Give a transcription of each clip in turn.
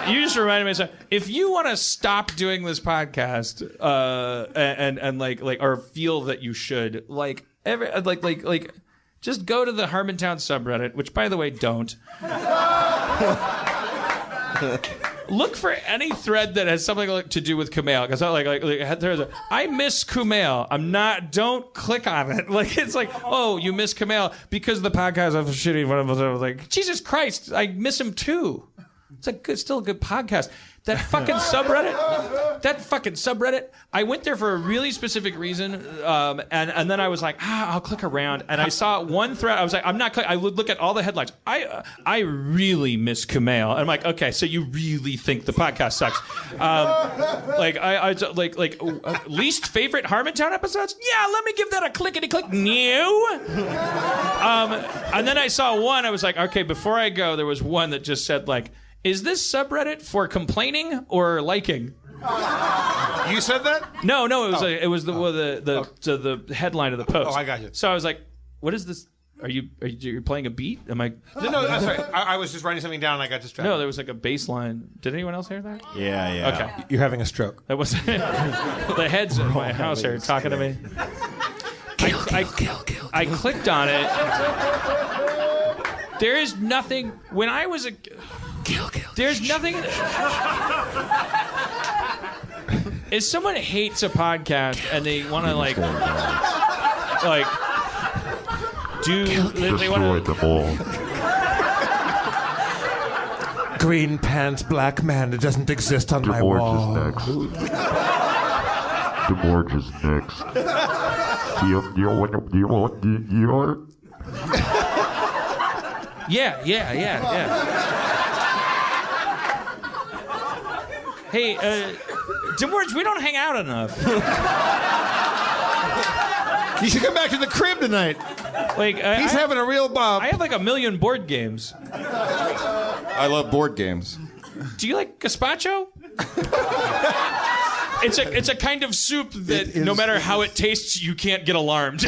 You just reminded me of something. If you want to stop doing this podcast, and like or feel that you should, just go to the Harmontown subreddit, which, by the way, don't. Look for any thread that has something to do with Kumail, because I miss Kumail. Don't click on it. It's like, oh, you miss Kumail because the podcast of shitty. Like, Jesus Christ, I miss him too. It's still a good podcast. That fucking subreddit. I went there for a really specific reason, and then I was like, I'll click around, and I saw one thread. I was like, I'm not clicking. I would look at all the headlines. I really miss Kumail. And I'm like, okay, so you really think the podcast sucks? Least favorite Harmontown episodes? Yeah, let me give that a clickety click. New. And then I saw one. I was like, okay, before I go, there was one that just said like, is this subreddit for complaining or liking? You said that? No, it was the headline of the post. Oh, I got you. So I was like, what is this? Are you playing a beat? Am I? No, I'm sorry. I was just writing something down and I got distracted. No, there was like a bass line. Did anyone else hear that? Yeah. Okay. You're having a stroke. That was the heads in my house are talking to me. Kill. I clicked on it. There is nothing. When I was a kill. There's nothing. If someone hates a podcast and they want to they want to all. Green pants, black man. It doesn't exist on my wall. DeMorge is next. Yeah. Hey, DeMorge, we don't hang out enough. You should come back to the crib tonight. He's having a real bob. I have like 1 million board games. I love board games. Do you like gazpacho? It's a kind of soup that no matter how it tastes, you can't get alarmed.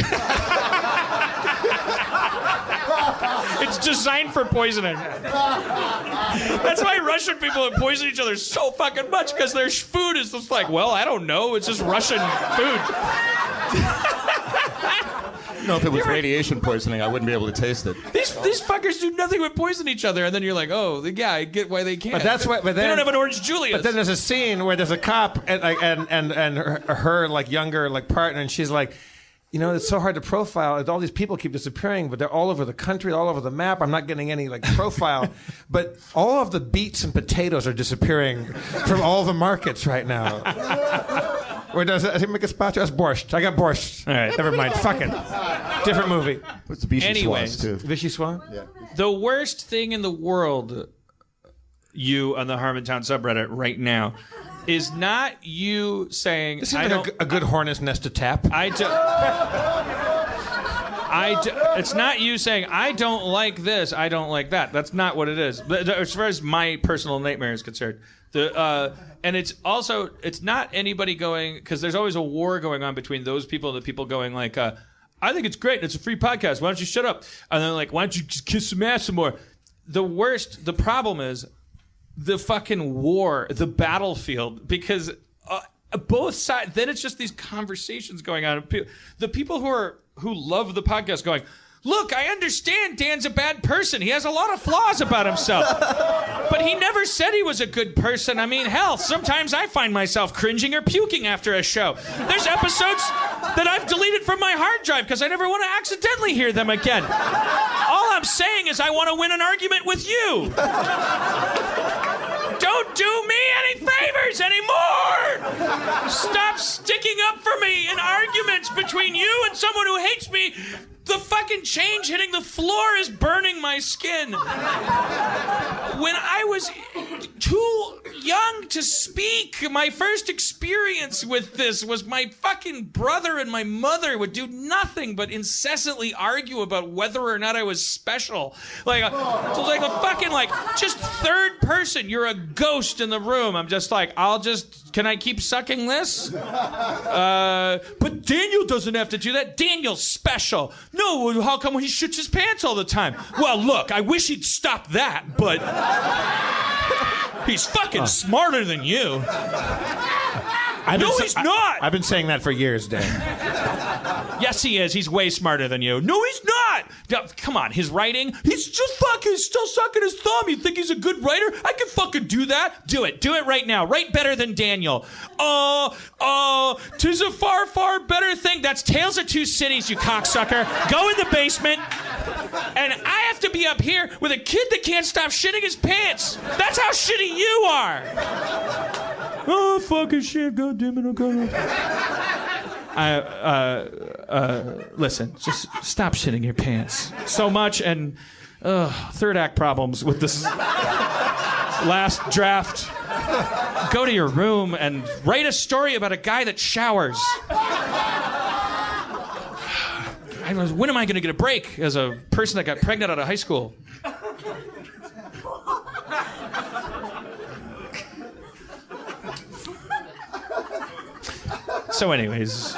It's designed for poisoning. That's why Russian people poison each other so fucking much, because their food is just like, well, I don't know, it's just Russian food. No, if it was radiation poisoning, I wouldn't be able to taste it. These fuckers do nothing but poison each other, and then you're like, oh, yeah, I get why they can't. But that's why. But then, they don't have an Orange Julius. But then there's a scene where there's a cop and her like younger like partner, and she's like, you know, it's so hard to profile. All these people keep disappearing, but they're all over the country, all over the map. I'm not getting any like profile, but all of the beets and potatoes are disappearing from all the markets right now. Or does it make a spot? That's borscht. I got borscht. All right, never mind. Fucking different movie. What's Vichy Anyways, too? Vichy Swan? Yeah. The worst thing in the world, you on the Harmontown subreddit right now, is not you saying, This seems like a good hornet's nest to tap. It's not you saying, I don't like this, I don't like that. That's not what it is. But as far as my personal nightmare is concerned. And it's not anybody going, because there's always a war going on between those people and the people going like, I think it's great and it's a free podcast. Why don't you shut up? And then like, why don't you just kiss some ass some more? The problem is the fucking war, the battlefield, because both sides, then it's just these conversations going on. The people who love the podcast going, look, I understand Dan's a bad person. He has a lot of flaws about himself. But he never said he was a good person. I mean, hell, sometimes I find myself cringing or puking after a show. There's episodes that I've deleted from my hard drive because I never want to accidentally hear them again. All I'm saying is I want to win an argument with you. Don't do me any favors anymore! Stop sticking up for me in arguments between you and someone who hates me. The fucking change hitting the floor is burning my skin. When I was too young to speak, my first experience with this was my fucking brother and my mother would do nothing but incessantly argue about whether or not I was special. Like a fucking just third person. You're a ghost in the room. I'm just like, can I keep sucking this? But Daniel doesn't have to do that. Daniel's special. No, how come he shits his pants all the time? Well, look, I wish he'd stop that, but He's fucking smarter than you. No, he's not. I've been saying that for years, Dan. Yes, he is. He's way smarter than you. No, he's not. Come on, his writing, he's just fucking still sucking his thumb. You think he's a good writer? I can fucking do that. Do it. Do it right now. Write better than Daniel. 'Tis a far, far better thing. That's Tales of Two Cities, you cocksucker. Go in the basement. And I have to be up here with a kid that can't stop shitting his pants. That's how shitty you are. Oh, fucking shit. God damn it. Okay. Listen, just stop shitting your pants so much. And third act problems with this last draft. Go to your room and write a story about a guy that showers. When am I going to get a break as a person that got pregnant out of high school? So anyways,